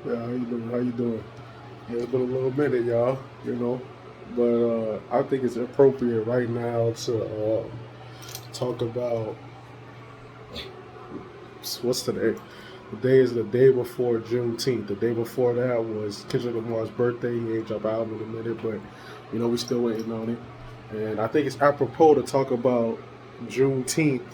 Yeah, how you doing? How you doing? Yeah, it's been a little minute, y'all. You know, but I think it's appropriate right now to talk about what's today. The day is the day before Juneteenth. The day before that was Kendrick Lamar's birthday. He ain't drop an album in a minute, but we still waiting on it. And I think it's apropos to talk about Juneteenth,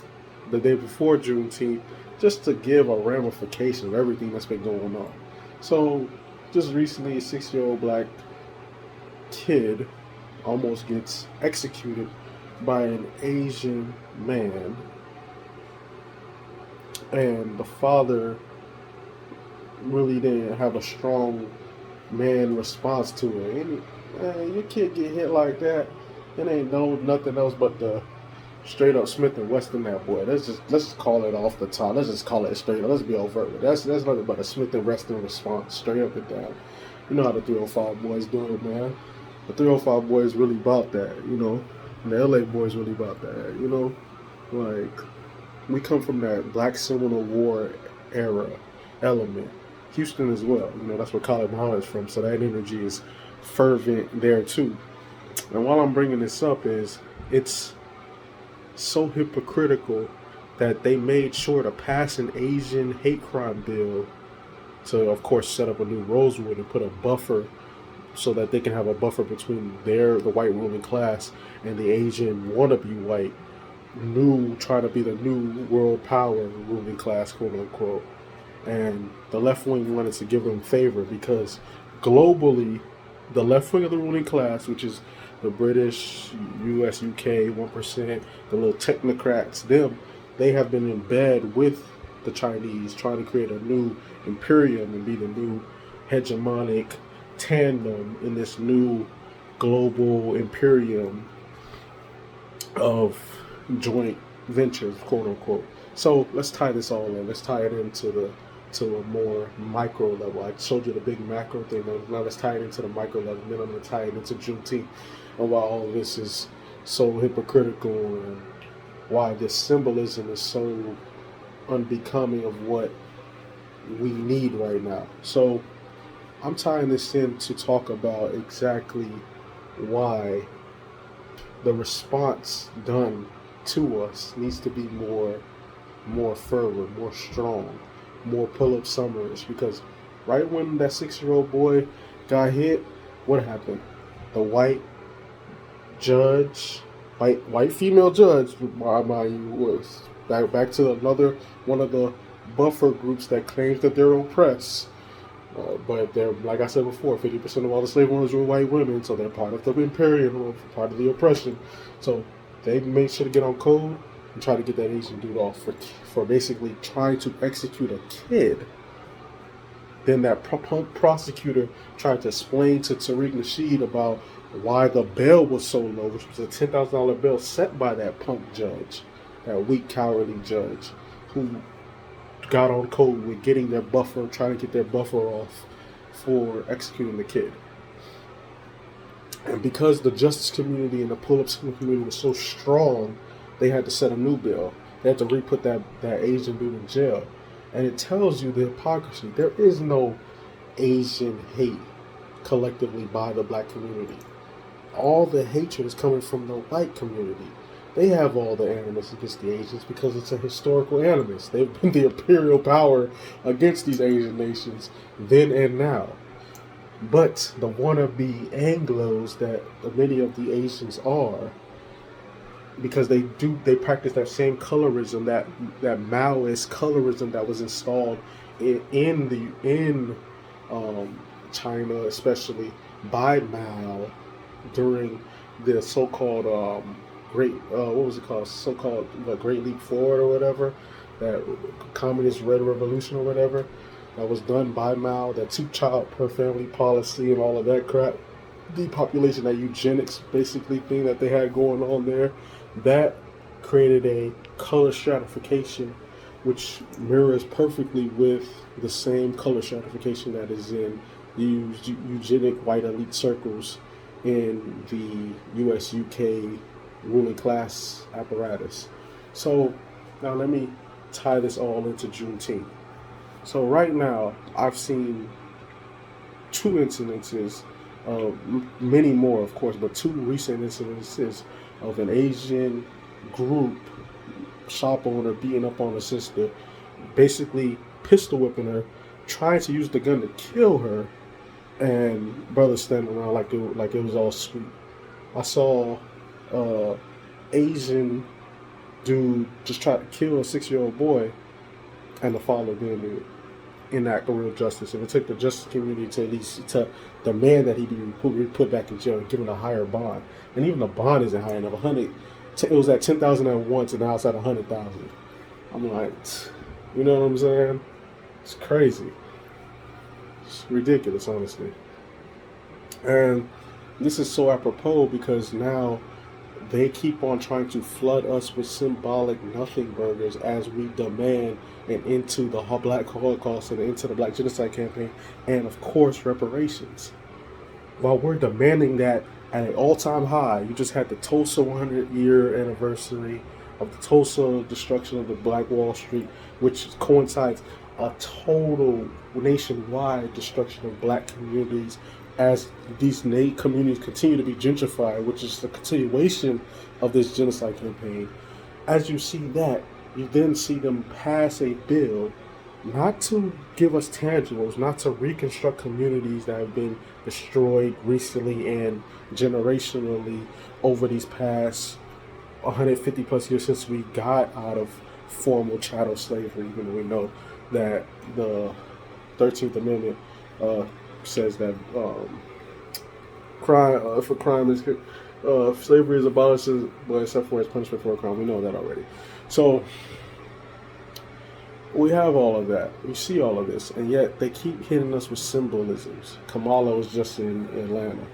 the day before Juneteenth, just to give a ramification of everything that's been going on. So, just recently, a 6-year-old black kid almost gets executed by an Asian man, and the father really didn't have a strong man response to it. Your kid get hit like that, it ain't no nothing else but the straight up Smith and Weston that boy. Let's just call it off the top. Let's just call it straight up. Let's be overt with it. That's nothing but a Smith and Weston response, straight up and down. You know how the 305 boys do it, man. The 305 boys really about that. The LA boys really about that. Like, we come from that Black Seminole War era element. Houston as well. That's where Khalid Muhammad's from, so that energy is fervent there too. And while I'm bringing this up, it's so hypocritical that they made sure to pass an Asian hate crime bill to, of course, set up a new Rosewood and put a buffer so that they can have a buffer between the white ruling class and the Asian wannabe white trying to be the new world power ruling class, quote unquote. And the left wing wanted to give them favor because globally, the left wing of the ruling class, which is the British, US, UK, 1%, the little technocrats, they have been in bed with the Chinese, trying to create a new imperium and be the new hegemonic tandem in this new global imperium of joint ventures, quote unquote. So let's tie this all in. Let's tie it to a more micro level. I showed you the big macro thing. Now let's tie it into the micro level. Then I'm going to tie it into Juneteenth and why all of this is so hypocritical and why this symbolism is so unbecoming of what we need right now. So I'm tying this in to talk about exactly why the response done to us needs to be more fervent, more strong, more pull-up summers. Because right when that 6-year-old boy got hit, what happened? The white female judge, was back to another one of the buffer groups that claims that they're oppressed. But they're, like I said before, 50% of all the slave owners were white women, so they're part of the imperium, part of the oppression. So they made sure to get on code and try to get that Asian dude off for basically trying to execute a kid. Then that prosecutor tried to explain to Tariq Nasheed about why the bail was so low, which was a $10,000 bail set by that punk judge, that weak, cowardly judge, who got on code with getting their buffer, trying to get their buffer off for executing the kid. And because the justice community and the pull-up community was so strong, they had to set a new bill. They had to re-put that Asian dude in jail. And it tells you the hypocrisy. There is no Asian hate collectively by the black community. All the hatred is coming from the white community. They have all the animus against the Asians because it's a historical animus. They've been the imperial power against these Asian nations then and now. But the wannabe Anglos that many of the Asians are, because they practice that same colorism, that Maoist colorism that was installed in China, especially by Mao during the so-called great what was it called? So-called Great Leap Forward or whatever, that communist red revolution or whatever, that was done by Mao, that two-child per family policy and all of that crap, depopulation, that eugenics basically thing that they had going on there, that created a color stratification which mirrors perfectly with the same color stratification that is in the eugenic white elite circles in the US UK ruling class apparatus. So now let me tie this all into Juneteenth. So right now I've seen two incidences, many more, of course, but two recent incidences of an Asian group shop owner beating up on a sister, basically pistol whipping her, trying to use the gun to kill her, and brothers standing around like it was all sweet. I saw Asian dude just try to kill a 6-year-old boy, and the father didn't enact real justice. If it took the justice community to at least to demand that he be put back in jail and given a higher bond, and even the bond isn't high enough. It was at 10,000 at once, and now it's at 100,000. I'm like, you know what I'm saying? It's crazy. It's ridiculous, honestly. And this is so apropos because now they keep on trying to flood us with symbolic nothing burgers as we demand an end to the Black Holocaust and into the Black Genocide Campaign, and of course reparations. While we're demanding that at an all-time high, you just had the Tulsa 100-year anniversary of the Tulsa destruction of the Black Wall Street, which coincides a total nationwide destruction of black communities as these communities continue to be gentrified, which is the continuation of this genocide campaign. As you see that, you then see them pass a bill not to give us tangibles, not to reconstruct communities that have been destroyed recently and generationally over these past 150 plus years since we got out of formal chattel slavery, even though we know that the 13th Amendment says that if a crime is slavery is abolished, but except for its punishment for a crime. We know that already. So we have all of that. We see all of this, and yet they keep hitting us with symbolisms. Kamala was just in Atlanta.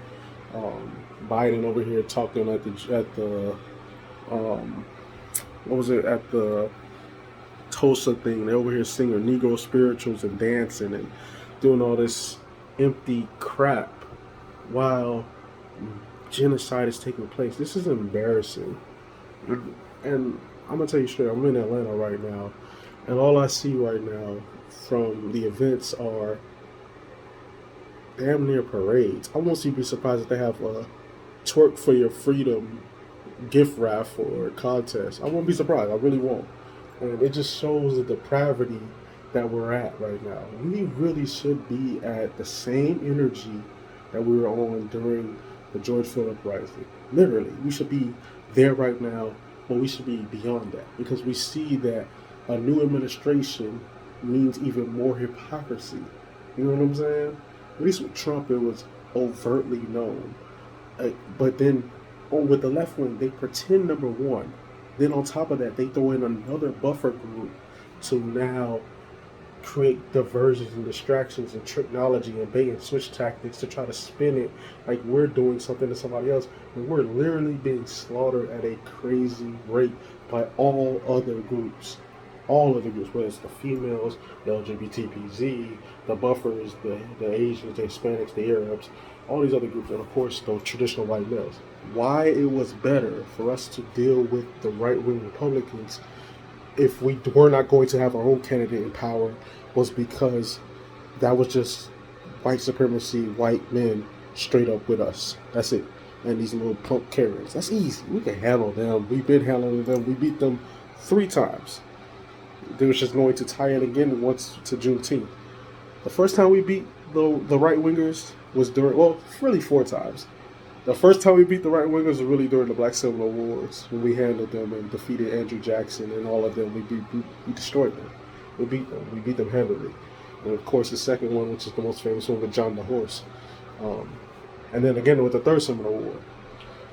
Biden over here talking at the what was it, at the Tulsa thing. They're over here singing Negro spirituals and dancing and doing all this empty crap while genocide is taking place. This is embarrassing. And I'm gonna tell you straight, I'm in Atlanta right now, and all I see right now from the events are damn near parades. I won't be surprised if they have a twerk for your freedom gift raffle or contest. I won't be surprised. I really won't. And it just shows the depravity that we're at right now. We really should be at the same energy that we were on during the George Floyd uprising. Literally, we should be there right now, but we should be beyond that, because we see that a new administration means even more hypocrisy. You know what I'm saying? At least with Trump, it was overtly known. But then with the left wing, they pretend, number one. Then on top of that, they throw in another buffer group to now create diversions and distractions and technology and bait and switch tactics to try to spin it like we're doing something to somebody else, when we're literally being slaughtered at a crazy rate by all other groups. All other groups, whether it's the females, the LGBTPZ, the buffers, the Asians, the Hispanics, the Arabs, all these other groups, and of course those traditional white males. Why it was better for us to deal with the right-wing Republicans if we were not going to have our own candidate in power was because that was just white supremacy, white men straight up with us. That's it. And these little punk Karens. That's easy. We can handle them. We've been handling them. We beat them 3 times. They was just going to tie it again once to Juneteenth. The first time we beat the right-wingers was during, well, really 4 times. The first time we beat the right-wingers was really during the Black Civil Wars, when we handled them and defeated Andrew Jackson and all of them. We destroyed them. We beat them. We beat them handily. And of course, the second one, which is the most famous one, with John the Horse. And then again with the Third Seminole War,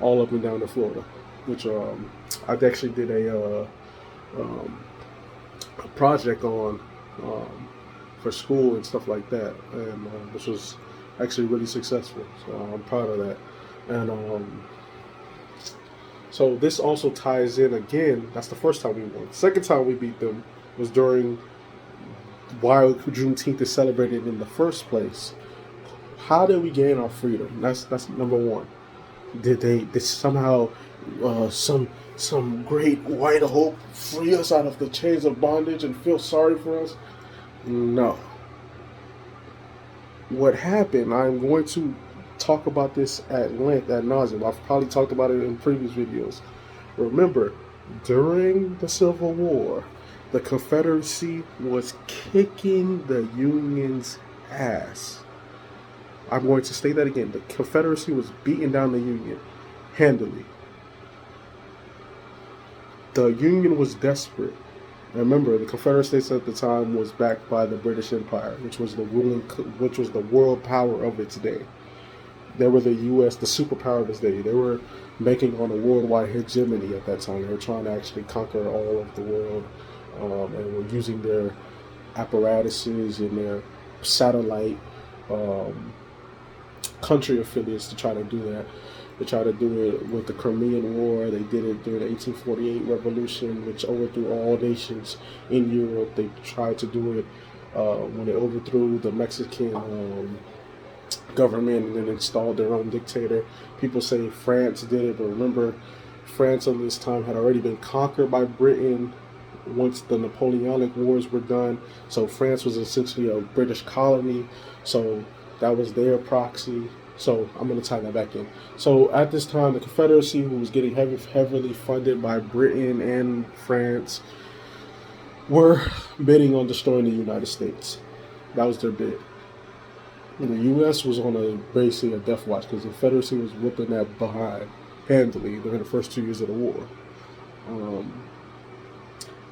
all up and down to Florida, which I actually did a project on for school and stuff like that, and which was actually really successful. So I'm proud of that. And so this also ties in again. That's the first time we won. The second time we beat them was during why Juneteenth is celebrated in the first place. How did we gain our freedom? That's number one. Did somehow some great white hope free us out of the chains of bondage and feel sorry for us? No. what happened, I'm going to talk about this at length, ad nauseum. I've probably talked about it in previous videos. Remember, during the Civil War, the Confederacy was kicking the Union's ass. I'm going to state that again. The Confederacy was beating down the Union handily. The Union was desperate. Remember, the Confederate States at the time was backed by the British Empire, which was the world power of its day. They were the U.S., the superpower of its day. They were making on a worldwide hegemony at that time. They were trying to actually conquer all of the world, and were using their apparatuses and their satellite country affiliates to try to do that. They tried to do it with the Crimean War. They did it during the 1848 Revolution, which overthrew all nations in Europe. They tried to do it when they overthrew the Mexican government and then installed their own dictator. People say France did it, but remember, France at this time had already been conquered by Britain once the Napoleonic Wars were done. So France was essentially a British colony. So that was their proxy. So I'm going to tie that back in. So at this time, the Confederacy, who was getting heavily funded by Britain and France, were bidding on destroying the United States. That was their bid. And the U.S. was on basically a death watch because the Confederacy was whipping that behind handily during the first 2 years of the war.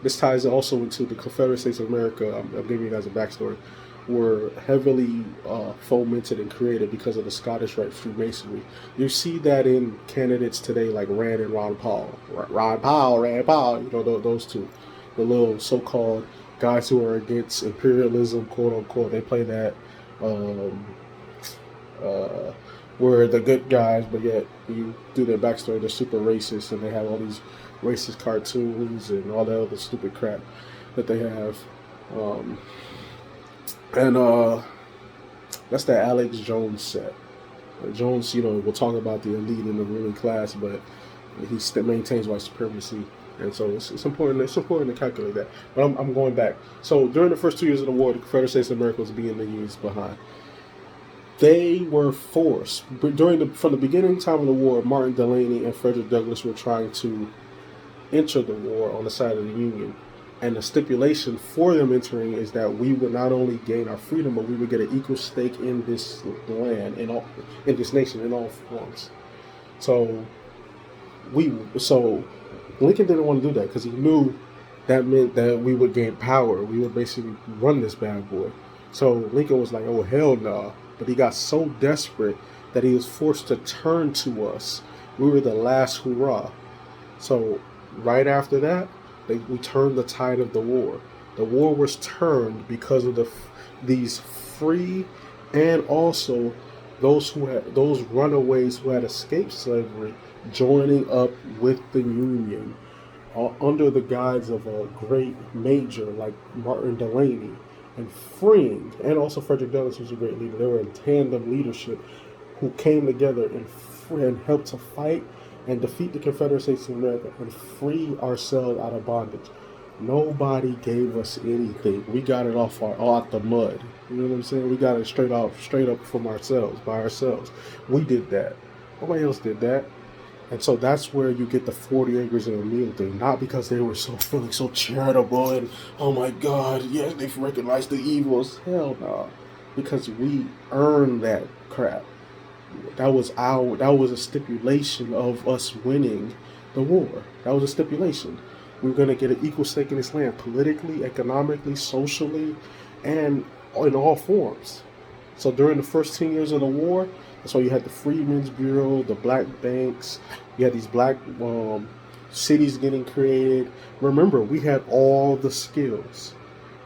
This ties also into the Confederate States of America. I'm giving you guys a backstory. Were heavily fomented and created because of the Scottish Rite Freemasonry. You see that in candidates today like Rand and Ron Paul. Rand Paul, you know, those two. The little so-called guys who are against imperialism, quote unquote. They play that we're the good guys, but yet you do their backstory, they're super racist, and they have all these racist cartoons and all that other stupid crap that they have. That's the Alex Jones set. Jones, you know, will talk about the elite and the ruling class, but he still maintains white supremacy, and so it's important. It's important to calculate that. But I'm going back. So during the first 2 years of the war, the Confederate States of America was being the Union's behind. They were forced from the beginning time of the war. Martin Delany and Frederick Douglass were trying to enter the war on the side of the Union. And the stipulation for them entering is that we would not only gain our freedom, but we would get an equal stake in this land, in this nation, in all forms. So Lincoln didn't want to do that because he knew that meant that we would gain power. We would basically run this bad boy. So Lincoln was like, "Oh hell no!" But he got so desperate that he was forced to turn to us. We were the last hurrah. So right after that, we turned the tide of the war. The war was turned because of these free and also those runaways who had escaped slavery joining up with the Union under the guise of a great major like Martin Delany and freeing, and also Frederick Douglass was a great leader. They were in tandem leadership who came together and helped to fight and defeat the Confederate States of America and free ourselves out of bondage. Nobody gave us anything. We got it out the mud. You know what I'm saying? We got it straight up from ourselves, by ourselves. We did that. Nobody else did that. And so that's where you get the 40 acres and a mule thing. Not because they were feeling so charitable and, oh my God, yes, they've recognized the evils. Hell no. Because we earned that crap. That was a stipulation of us winning the war. That was a stipulation. We were going to get an equal stake in this land, politically, economically, socially, and in all forms. So during the first 10 years of the war, that's why you had the Freedmen's Bureau, the black banks, you had these black cities getting created. Remember, we had all the skills.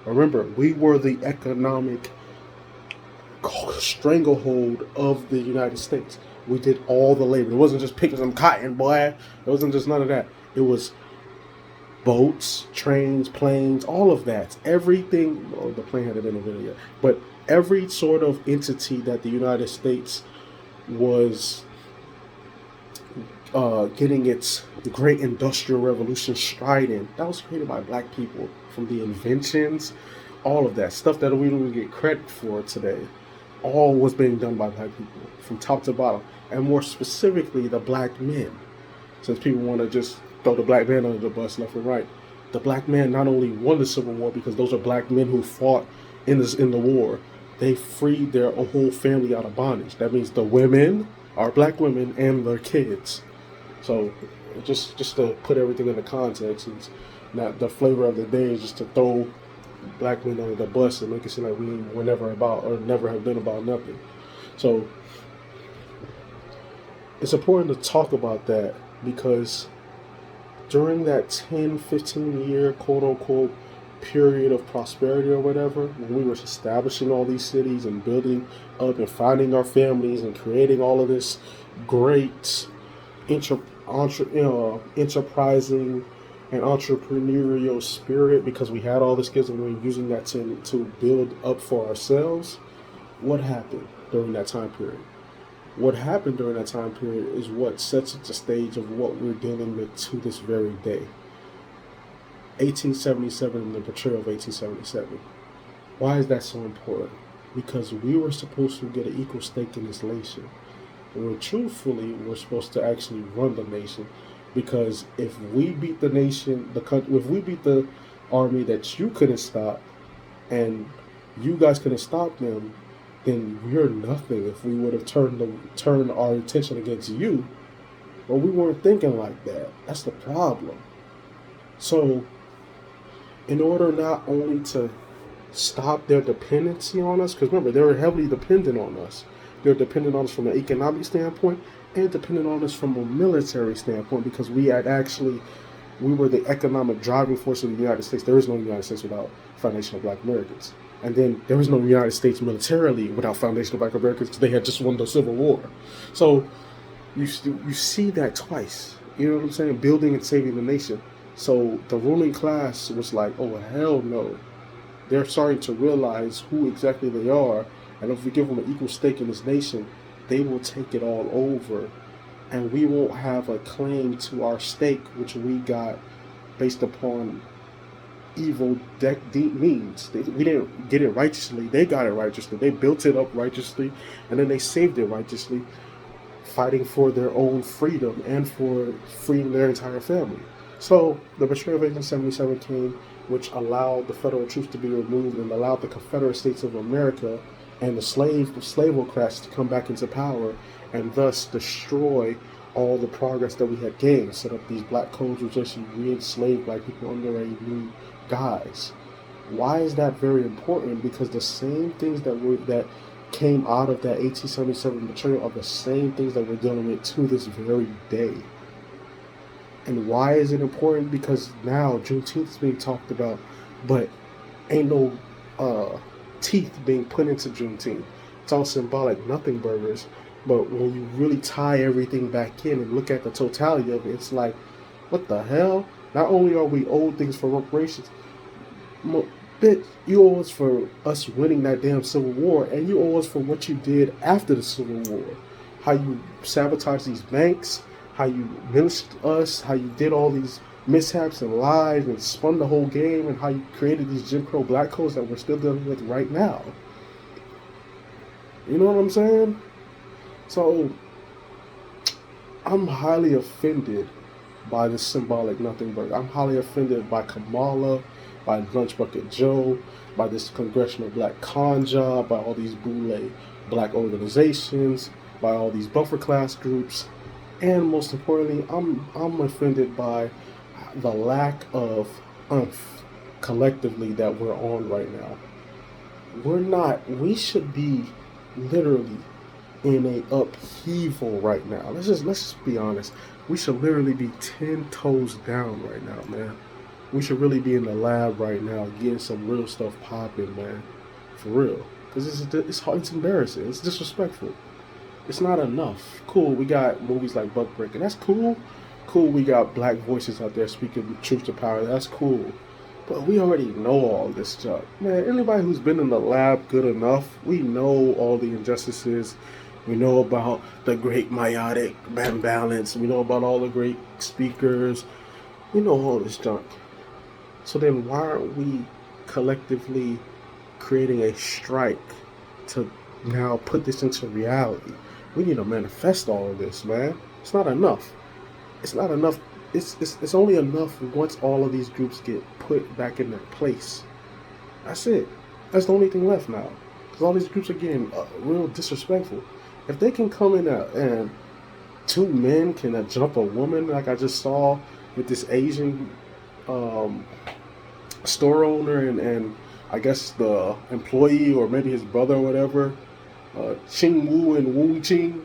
Remember, we were the economic stranglehold of the United States. We did all the labor. It wasn't just picking some cotton, boy. It wasn't just none of that. It was boats, trains, planes, all of that. Everything. Oh, the plane hadn't been invented yet. But every sort of entity that the United States was getting its great industrial revolution stride in, that was created by black people. From the inventions, all of that stuff that we don't get credit for today. all was being done by black people from top to bottom, and more specifically the black men. Since people want to just throw the black man under the bus left and right, the black man not only won the Civil War because those are black men who fought in the war. They freed their whole family out of bondage. That means the women are black women and their kids. So just to put everything into context, it's not the flavor of the day is just to throw black men under the bus and make it seem like we were never about or never have been about nothing. So it's important to talk about that because during that 10, 15 year quote unquote period of prosperity or whatever, when we were establishing all these cities and building up and finding our families and creating all of this great enterprising and entrepreneurial spirit because we had all the skills and we were using that to build up for ourselves, what happened during that time period? What happened during that time period is what sets the stage of what we're dealing with to this very day. 1877 and the betrayal of 1877. Why is that so important? Because we were supposed to get an equal stake in this nation. And truthfully, we're supposed to actually run the nation. Because if we beat the nation, if we beat the army that you couldn't stop, and you guys couldn't stop them, then we're nothing. If we would have turned our attention against you, but we weren't thinking like that. That's the problem. So, in order not only to stop their dependency on us, because remember, they were heavily dependent on us. They're dependent on us from an economic standpoint and dependent on us from a military standpoint because we were the economic driving force of the United States. There is no United States without foundational black Americans. And then there was no United States militarily without foundational black Americans because they had just won the Civil War. So you see that twice. You know what I'm saying? Building and saving the nation. So the ruling class was like, oh, hell no. They're starting to realize who exactly they are. And if we give them an equal stake in this nation, they will take it all over. And we won't have a claim to our stake, which we got based upon evil means. We didn't get it righteously. They got it righteously. They built it up righteously. And then they saved it righteously, fighting for their own freedom and for freeing their entire family. So the betrayal of 1877 came, which allowed the federal troops to be removed and allowed the Confederate States of America and the slaveocrats to come back into power and thus destroy all the progress that we had gained. Set up these black codes which actually re-enslaved black people under a new guise. Why is that very important? Because the same things that came out of that 1877 betrayal are the same things that we're dealing with to this very day. And why is it important? Because now Juneteenth is being talked about, but ain't no teeth being put into Juneteenth. It's all symbolic, nothing burgers. But when you really tie everything back in and look at the totality of it, it's like, what the hell? Not only are we owed things for reparations, bitch, you owe us for us winning that damn Civil War, and you owe us for what you did after the Civil War. How you sabotaged these banks, how you menaced us, how you did all these mishaps and lies and spun the whole game, and how you created these Jim Crow black codes that we're still dealing with right now. You know what I'm saying? So, I'm highly offended by this symbolic nothing but I'm highly offended by Kamala, by Lunch Bucket Joe, by this congressional black con job, by all these boule black organizations, by all these buffer class groups, and most importantly, I'm offended by the lack of oomph collectively that we're on right now. We should be literally in a upheaval right now. Let's just be honest. We should literally be 10 toes down right now, man. We should really be in the lab right now getting some real stuff popping, man. For real. Because it's embarrassing. It's disrespectful. It's not enough. Cool, we got movies like Buck Breaker. That's cool. Cool, we got black voices out there speaking truth to power. That's cool. But we already know all this stuff. Man, anybody who's been in the lab good enough, we know all the injustices. We know about the great meiotic balance. We know about all the great speakers. We know all this junk. So then why aren't we collectively creating a strike to now put this into reality. We need to manifest all of this, man. It's not enough. It's not enough. It's only enough once all of these groups get put back in their place. That's it. That's the only thing left now. Because all these groups are getting real disrespectful. If they can come in and two men can jump a woman, like I just saw with this Asian store owner and I guess the employee or maybe his brother or whatever, Ching Wu and Wu Ching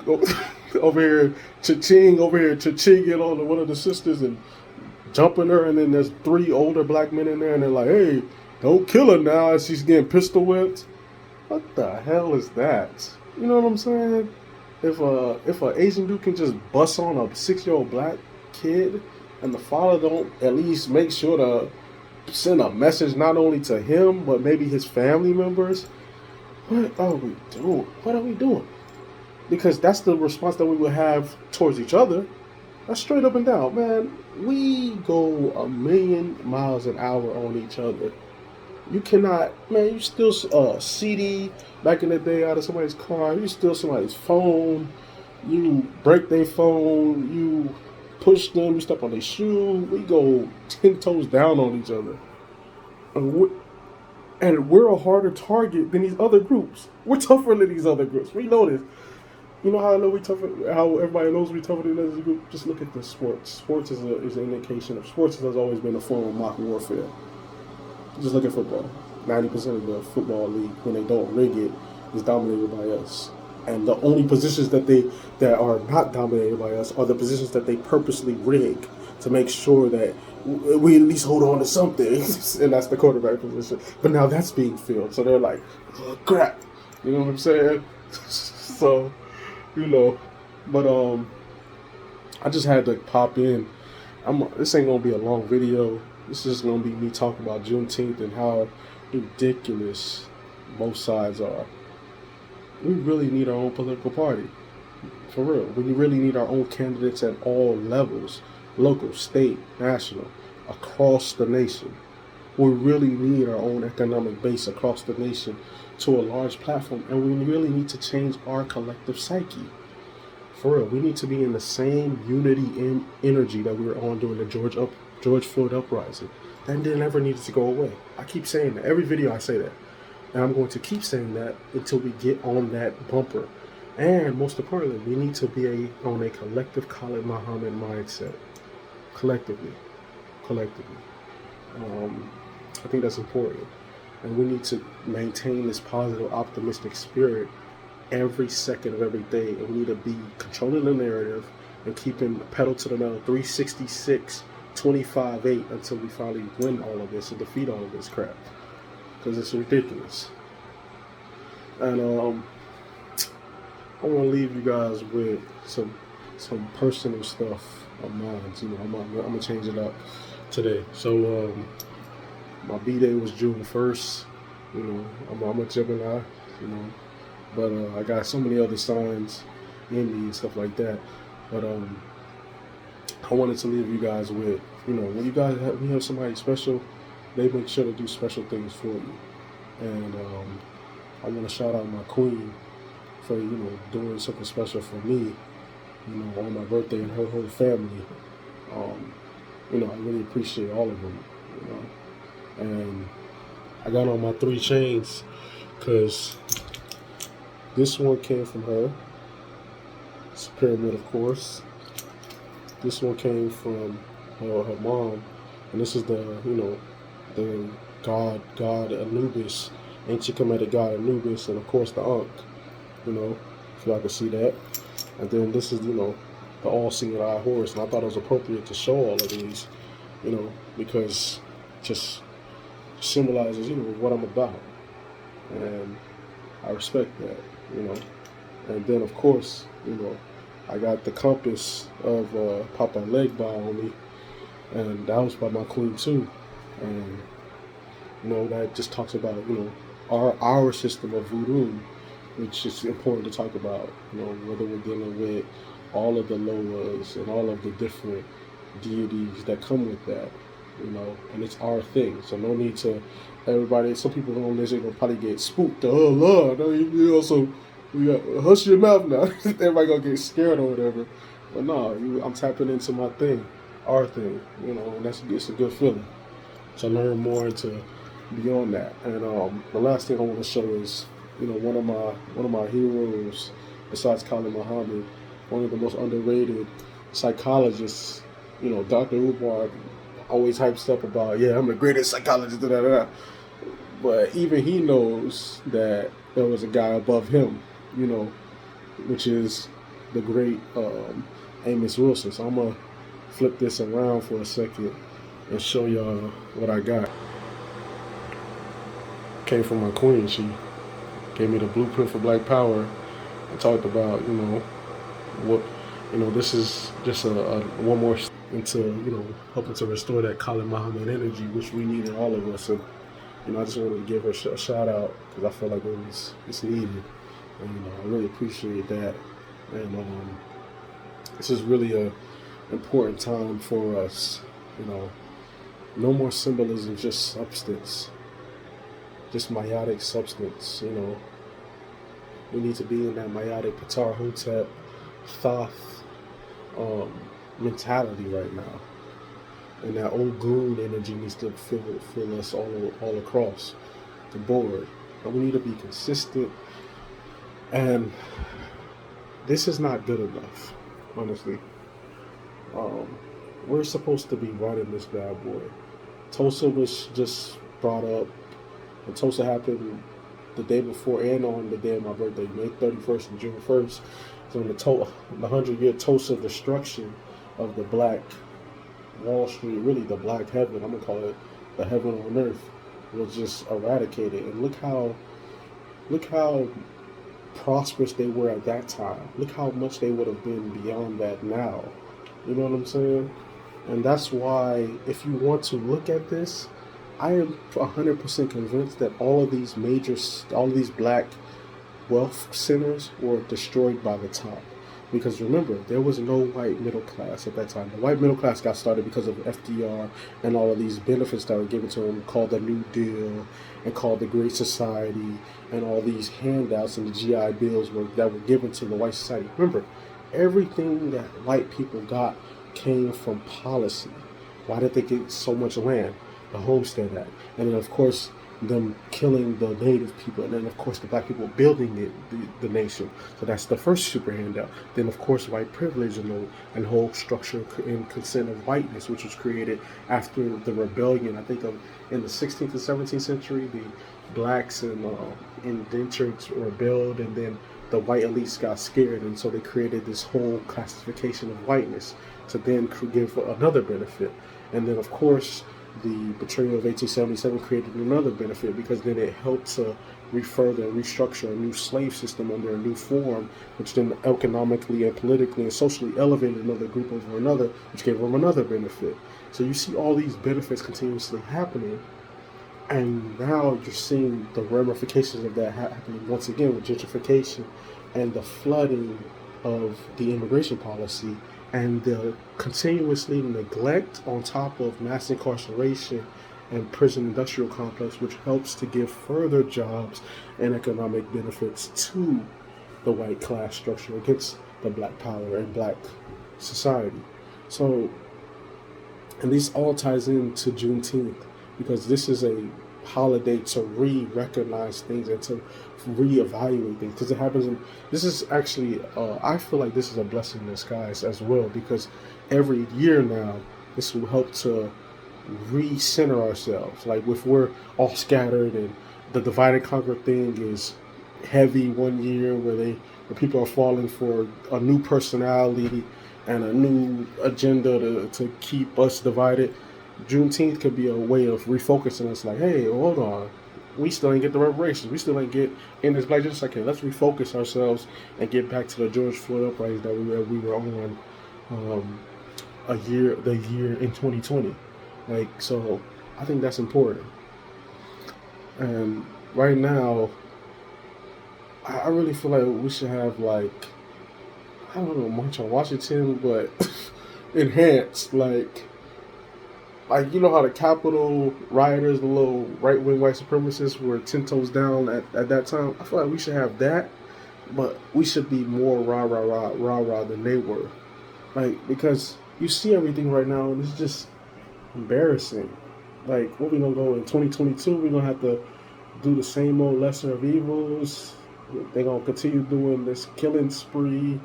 over here, Cha-Ching over here, Cha-Chinging on one of the sisters and jumping her, and then there's three older black men in there, and they're like, "Hey, don't kill her now," as she's getting pistol whipped. What the hell is that? You know what I'm saying? If a Asian dude can just bust on a 6-year-old black kid, and the father don't at least make sure to send a message not only to him but maybe his family members, what are we doing? What are we doing? Because that's the response that we would have towards each other. That's straight up and down, man. We go a million miles an hour on each other. You cannot, man. You steal a CD back in the day out of somebody's car. You steal somebody's phone. You break their phone. You push them. You step on their shoe. We go 10 toes down on each other. And we're a harder target than these other groups. We're tougher than these other groups. We know this. You know how I know we tougher? How everybody knows we tougher than others group? Just look at the sports. Sports is an indication of sports has always been a form of mock warfare. Just look at football. 90% of the football league, when they don't rig it, is dominated by us. And the only positions that are not dominated by us are the positions that they purposely rig to make sure that we at least hold on to something. And that's the quarterback position. But now that's being filled. So they're like, oh, crap. You know what I'm saying? So, you know. But I just had to pop in. This ain't going to be a long video. This is going to be me talking about Juneteenth and how ridiculous both sides are. We really need our own political party. For real. We really need our own candidates at all levels. Local, state, national, across the nation. We really need our own economic base across the nation to a large platform. And we really need to change our collective psyche. For real. We need to be in the same unity and energy that we were on during the George Floyd uprising. That never needed to go away. I keep saying that. Every video I say that. And I'm going to keep saying that until we get on that bumper. And most importantly, we need to be on a collective Khalid Muhammad mindset. Collectively. I think that's important. And we need to maintain this positive, optimistic spirit every second of every day. And we need to be controlling the narrative and keeping pedal to the metal 366, 25-8 until we finally win all of this and defeat all of this crap. Because it's ridiculous. And I want to leave you guys with some personal stuff of mine. You know, I'm gonna change it up today. So my B-Day was June 1st. You know, I'm a Gemini. You know, but I got so many other signs in me and stuff like that. But I wanted to leave you guys with, you know, when you have somebody special, they make sure to do special things for you. And I want to shout out my queen for, you know, doing something special for me, you know, on my birthday and her whole family. You know, I really appreciate all of them, you know. And I got on my 3 chains because this one came from her. It's a pyramid, of course. This one came from her mom. And this is the, you know, the god Anubis, ancient Kemetic god Anubis, and of course the Ankh, you know, if y'all can see that. And then this is, you know, the all-seeing eye Horus, and I thought it was appropriate to show all of these, you know, because it just symbolizes, you know, what I'm about, and I respect that, you know. And then of course, you know, I got the compass of Papa Legba on me, and that was by my queen too. And you know, that just talks about, you know, our system of voodoo, which is important to talk about, you know, whether we're dealing with all of the Loas and all of the different deities that come with that, you know, and it's our thing. So no need to, everybody, some people on this are going to probably get spooked. Oh, Lord, you know, so We got hush your mouth now. Everybody gonna get scared or whatever. But no, I'm tapping into my thing, our thing, and it's a good feeling. To learn more and to beyond that. And the last thing I want to show is, one of my heroes, besides Khalid Muhammad, one of the most underrated psychologists. Dr. Umar always hypes up about, yeah, I'm the greatest psychologist. Da, da, da. But even he knows that there was a guy above him, you know, which is the great Amos Wilson. So I'm gonna flip this around for a second and show y'all what I got. Came from my queen. She gave me the blueprint for Black Power and talked about, what, this is just a one more into, helping to restore that Khalid Muhammad energy, which we need in all of us. And, I just wanted to give her a shout out because I feel like it's needed. And, I really appreciate that. And this is really a important time for us. No more symbolism, just substance, just meiotic substance. We need to be in that meiotic Ptah Hotep Thoth mentality right now, and that old goon energy needs to fill us all across the board. And we need to be consistent. And this is not good enough, honestly. We're supposed to be running this bad boy. Tulsa was just brought up, and Tulsa happened the day before and on the day of my birthday, May 31st and June 1st. So the 100-year Tulsa destruction of the Black Wall Street, really the Black heaven, I'm going to call it the heaven on earth, was just eradicated. And look how prosperous they were at that time. Look how much they would have been beyond that now. You know what I'm saying? And that's why, if you want to look at this, I am 100% convinced that all of these Black wealth centers were destroyed by the top. Because remember, there was no white middle class at that time. The white middle class got started because of FDR and all of these benefits that were given to them, called the New Deal and called the Great Society, and all these handouts and the GI Bills that were given to the white society. Remember, everything that white people got came from policy. Why did they get so much land? The Homestead Act. And then, of course, them killing the native people, and then of course the Black people building the nation. So that's the first super handout. Then of course white privilege and the whole structure and consent of whiteness, which was created after the rebellion. I think in the 16th and 17th century, the blacks and indentures rebelled, and then the white elites got scared, and so they created this whole classification of whiteness to then give another benefit. And then of course the betrayal of 1877 created another benefit, because then it helped to further and restructure a new slave system under a new form, which then economically and politically and socially elevated another group over another, which gave them another benefit. So you see all these benefits continuously happening, and now you're seeing the ramifications of that happening once again with gentrification and the flooding of the immigration policy, and the continuously neglect on top of mass incarceration and prison industrial complex, which helps to give further jobs and economic benefits to the white class structure against the Black power and Black society. So, and this all ties into Juneteenth, because this is a holiday to recognize things and to reevaluate things, because it happens this is actually I feel like this is a blessing in disguise as well, because every year now this will help to recenter ourselves. Like if we're all scattered and the divide and conquer thing is heavy one year, where people are falling for a new personality and a new agenda to keep us divided, Juneteenth could be a way of refocusing us. Like, hey, hold on, we still ain't get the reparations. We still ain't get in this Black justice. Okay, let's refocus ourselves and get back to the George Floyd uprising that we were on the year in 2020. Like, so I think that's important. And right now, I really feel like we should have, like, I don't know, March on Washington, but enhanced, like you know how the Capitol rioters, the little right-wing white supremacists, were 10 toes down at that time? I feel like we should have that, but we should be more rah rah rah rah rah than they were. Like, because you see everything right now, and it's just embarrassing. Like, what we gonna go in 2022? We gonna have to do the same old lesser of evils. They gonna continue doing this killing spree.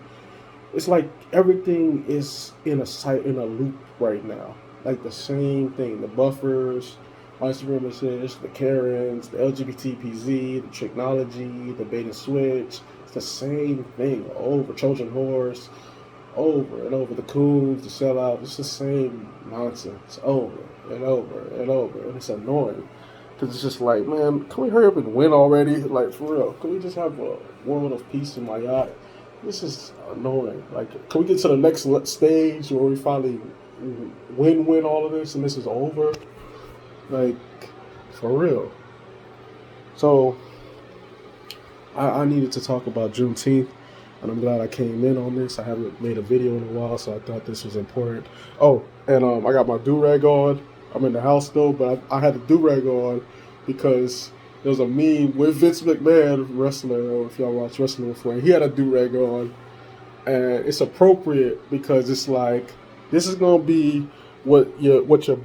It's like everything is in a loop right now. Like the same thing. The buffers, white supremacists, the Karens, the LGBTPZ, the technology, the bait and switch. It's the same thing over. Trojan horse, over and over. The coons, the sellout. It's the same nonsense over and over and over, and it's annoying. Cause it's just like, man, can we hurry up and win already? Like, for real, can we just have a world of peace in my yacht? This is annoying. Like, can we get to the next stage where we finally win all of this and this is over? Like, for real. So, I needed to talk about Juneteenth, and I'm glad I came in on this. I haven't made a video in a while, so I thought this was important. Oh, and I got my do-rag on. I'm in the house though, but I had the do-rag on because there was a meme with Vince McMahon, wrestler, or if y'all watch wrestling before, he had a do-rag on. And it's appropriate because it's like, this is gonna be what your white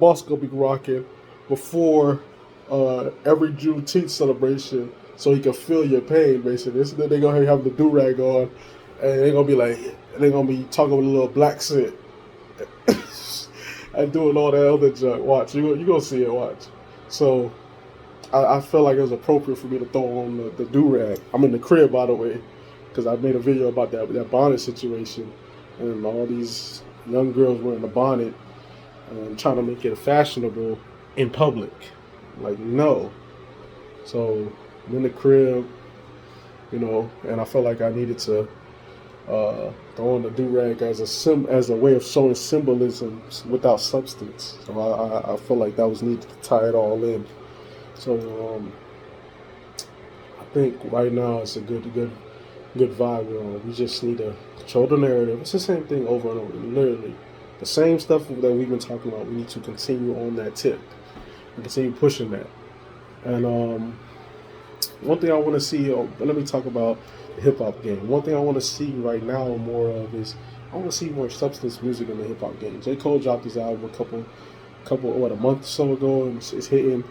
boss gonna be rocking before every Juneteenth celebration, so he can feel your pain, basically. This is that they gonna have the do-rag on, and they're gonna be like, they're gonna be talking with a little black scent and doing all that other junk. Watch, you gonna see it. Watch. So I felt like it was appropriate for me to throw on the do-rag. I'm in the crib, by the way, because I made a video about that bonnet situation, and all these young girls wearing the bonnet and trying to make it fashionable in public. Like, no. So I'm in the crib, and I felt like I needed to throw on the do-rag as a way of showing symbolism without substance. So I feel like that was needed to tie it all in. So I think right now it's a good vibe we're on. We just need to control the narrative. It's the same thing over and over, literally. The same stuff that we've been talking about, we need to continue on that tip and continue pushing that. And one thing I want to see, let me talk about the hip-hop game. One thing I want to see right now more of is, I want to see more substance music in the hip-hop game. J. Cole dropped his album a month or so ago, and it's hitting.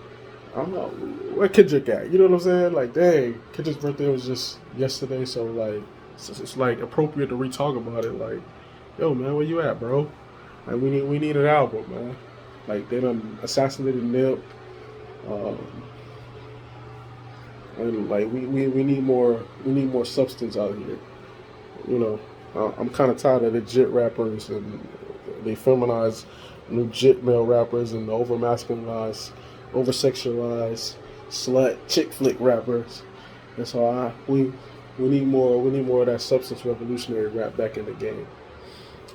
I don't know, where Kendrick at? You know what I'm saying? Like, dang, Kendrick's birthday was just yesterday, so like, it's like appropriate to re-talk about it. Like, yo, man, where you at, bro? Like, we need an album, man. Like, they done assassinated Nip, and like we need more substance out here. I'm kind of tired of the jit rappers, and they feminize new jit male rappers and the over masculinized, over sexualized slut chick flick rappers. And so we need more of that substance revolutionary rap back in the game.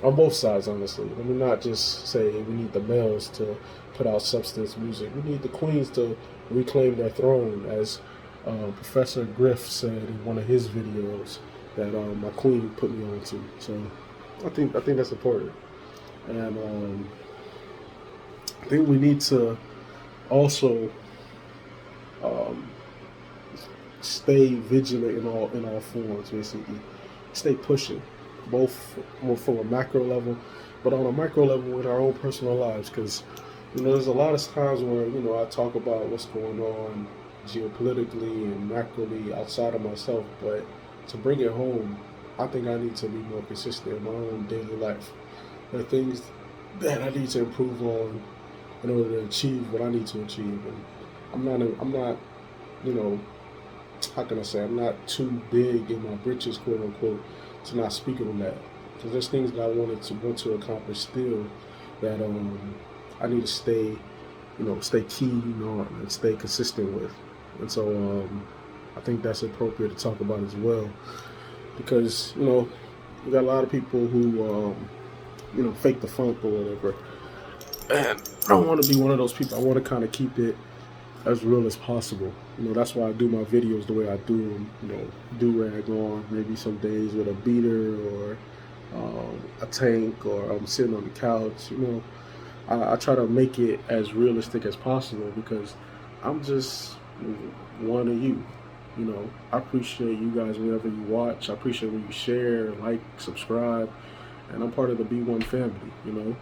On both sides, honestly. Let me not just say we need the males to put out substance music. We need the queens to reclaim their throne, as Professor Griff said in one of his videos that my queen put me on to. So I think that's important. And I think we need to also stay vigilant in all forms, basically. Stay pushing, both from a macro level, but on a micro level in our own personal lives. Because there's a lot of times where I talk about what's going on geopolitically and macroly outside of myself, but to bring it home, I think I need to be more consistent in my own daily life. There are things that I need to improve on in order to achieve what I need to achieve. And I'm not, how can I say, I'm not too big in my britches, quote unquote, to not speak on that. Because there's things that I want to accomplish still that I need to stay keen on and stay consistent with. And so I think that's appropriate to talk about as well. Because, you got a lot of people who, fake the funk or whatever. And I don't want to be one of those people. I want to kind of keep it as real as possible. That's why I do my videos the way I do them. Do-rag on, maybe some days with a beater or a tank, or I'm sitting on the couch. I try to make it as realistic as possible because I'm just one of you. You know, I appreciate you guys whenever you watch. I appreciate when you share, like, subscribe, and I'm part of the B1 family. You know,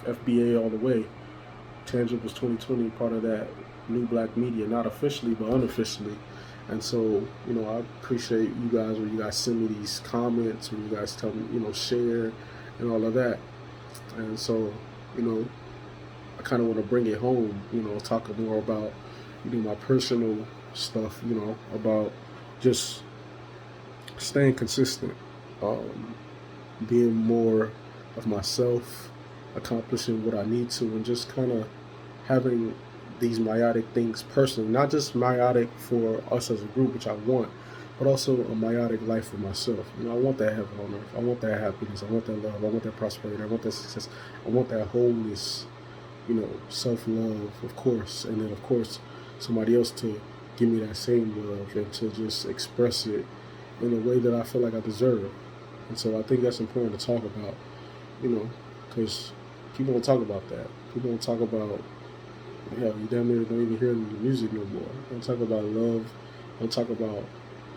FBA all the way. Tangibles 2020, part of that new black media, not officially but unofficially. And so, you know, I appreciate you guys when you guys send me these comments, when you guys tell me, you know, share and all of that. And so, you know, I kind of want to bring it home, you know, talk more about, you know, my personal stuff, you know, about just staying consistent, um, being more of myself, accomplishing what I need to, and just kind of having these meiotic things personally, not just meiotic for us as a group, which I want, but also a meiotic life for myself. You know, I want that heaven on earth. I want that happiness. I want that love. I want that prosperity. I want that success. I want that wholeness, you know, self-love, of course. And then, of course, somebody else to give me that same love and to just express it in a way that I feel like I deserve. And so I think that's important to talk about, you know, because people don't talk about that. People don't talk about, hell, you damn near don't even hear the music no more. Don't talk about love. Don't talk about,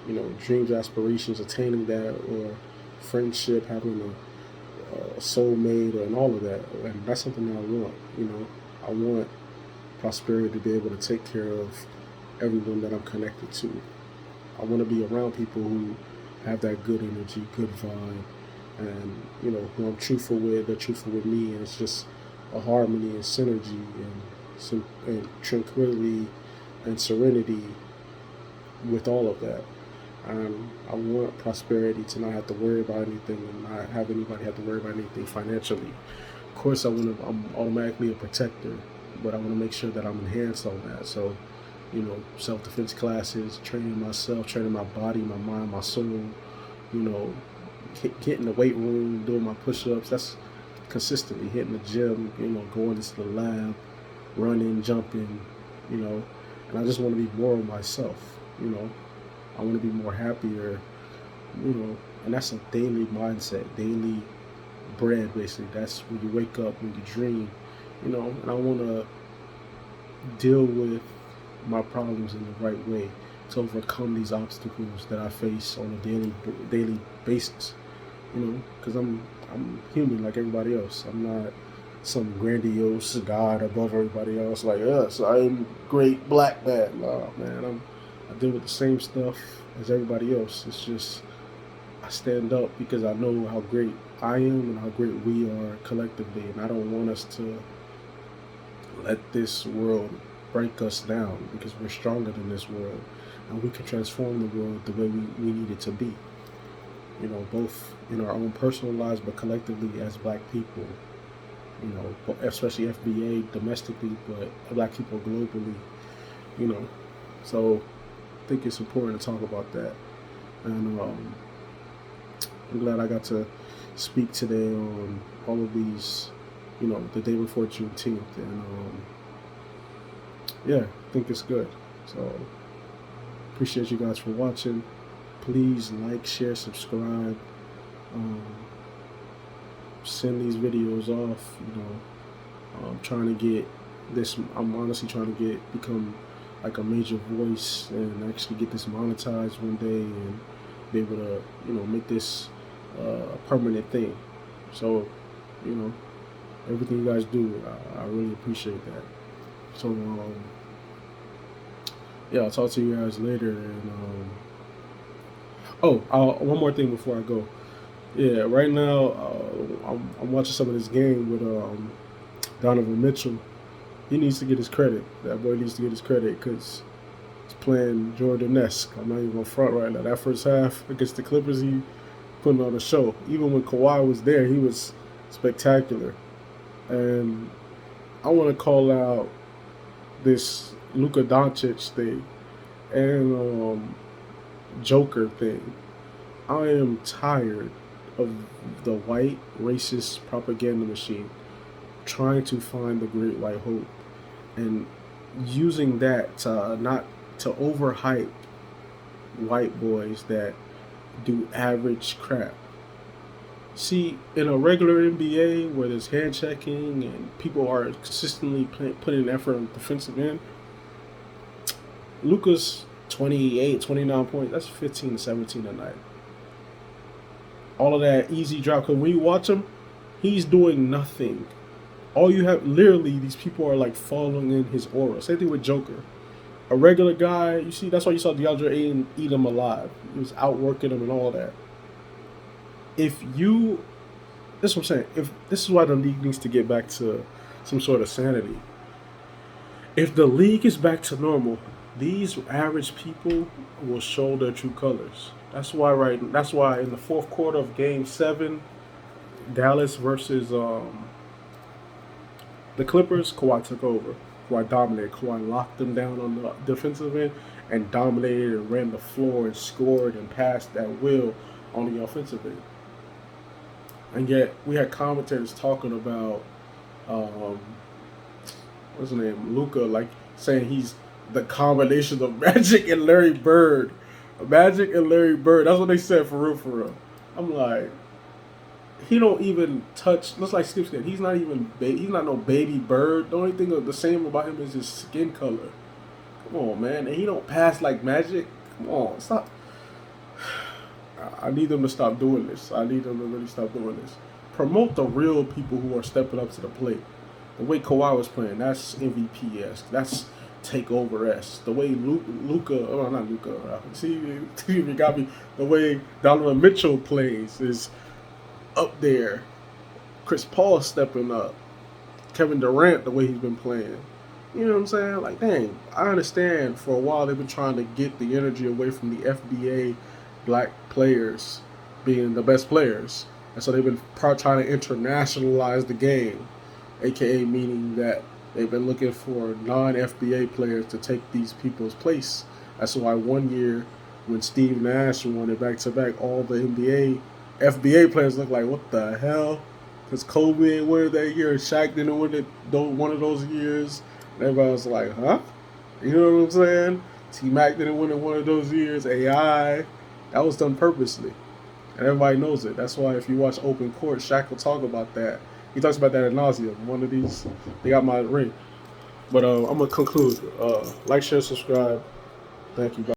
you know, dreams, aspirations, attaining that, or friendship, having a soulmate, and all of that. And that's something that I want. You know, I want prosperity to be able to take care of everyone that I'm connected to. I want to be around people who have that good energy, good vibe, and, you know, who I'm truthful with, they're truthful with me, and it's just a harmony and synergy and tranquility and serenity with all of that. I want prosperity to not have to worry about anything and not have anybody have to worry about anything financially. Of course, I'm automatically a protector, but I want to make sure that I'm enhanced on that. So, you know, self-defense classes, training myself, training my body, my mind, my soul, you know, hitting the weight room, doing my push-ups. That's consistently hitting the gym, you know, going into the lab, running, jumping, you know, and I just want to be more of myself, you know. I want to be more happier, you know, and that's a daily mindset, daily bread, basically. That's when you wake up, when you dream, you know, and I want to deal with my problems in the right way to overcome these obstacles that I face on a daily basis, you know, because I'm human like everybody else. I'm not some grandiose God above everybody else. Like, yes, I'm great black man. Nah, man, I deal with the same stuff as everybody else. It's just I stand up because I know how great I am and how great we are collectively, and I don't want us to let this world break us down because we're stronger than this world, and we can transform the world the way we need it to be. You know, both in our own personal lives, but collectively as black people. You know, especially FBA domestically, but black people globally. You know, so I think it's important to talk about that. And I'm glad I got to speak today on all of these, you know, the day before Juneteenth. And yeah, I think it's good. So appreciate you guys for watching. Please like, share, subscribe. Send these videos off. You know, I'm trying to get this. I'm honestly trying to become like a major voice and actually get this monetized one day and be able to, you know, make this a permanent thing. So, you know, everything you guys do, I really appreciate that. So, yeah, I'll talk to you guys later. And one more thing before I go. Yeah, right now I'm watching some of this game with Donovan Mitchell. He needs to get his credit. That boy needs to get his credit because he's playing Jordan-esque. I'm not even going to front right now. That first half against the Clippers, he putting on a show. Even when Kawhi was there, he was spectacular. And I want to call out this Luka Doncic thing and Joker thing. I am tired of the white racist propaganda machine trying to find the great white hope and using that to not to overhype white boys that do average crap. See, in a regular NBA where there's hand checking and people are consistently putting effort on the defensive end, Luka's 28, 29 points. That's 15 to 17 a night. All of that easy drop. Because when you watch him, he's doing nothing. All you have, literally, these people are like following in his aura. Same thing with Joker. A regular guy, you see, that's why you saw DeAndre Ayton eat him alive. He was outworking him and all that. This is what I'm saying. If this is why the league needs to get back to some sort of sanity. If the league is back to normal, these average people will show their true colors. That's why in the fourth quarter of Game 7, Dallas versus the Clippers, Kawhi took over. Kawhi dominated. Kawhi locked them down on the defensive end and dominated and ran the floor and scored and passed at will on the offensive end. And yet we had commentators talking about what's his name, Luka, like saying he's the combination of Magic and Larry Bird. Magic and Larry Bird. That's what they said for real. I'm like, he don't even touch. Looks like Skip said. He's not even. He's not no baby Bird. The only thing the same about him is his skin color. Come on, man. And he don't pass like Magic. Come on, stop. I need them to stop doing this. I need them to really stop doing this. Promote the real people who are stepping up to the plate. The way Kawhi was playing, that's MVP-esque. That's takeover-esque. The way not Luka. See, you got me. The way Donovan Mitchell plays is up there. Chris Paul stepping up. Kevin Durant, the way he's been playing. You know what I'm saying? Like, dang, I understand for a while they've been trying to get the energy away from the FBA black players being the best players. And so they've been trying to internationalize the game, aka meaning that they've been looking for non-FBA players to take these people's place. That's why one year when Steve Nash won it back-to-back, all the FBA players look like, what the hell? Because Kobe ain't win it that year, Shaq didn't win it one of those years. And everybody was like, huh? You know what I'm saying? T-Mac didn't win it one of those years. AI. That was done purposely. And everybody knows it. That's why if you watch Open Court, Shaq will talk about that. He talks about that ad nauseum. One of these, they got my ring. But I'm going to conclude. Like, share, subscribe. Thank you. Bye.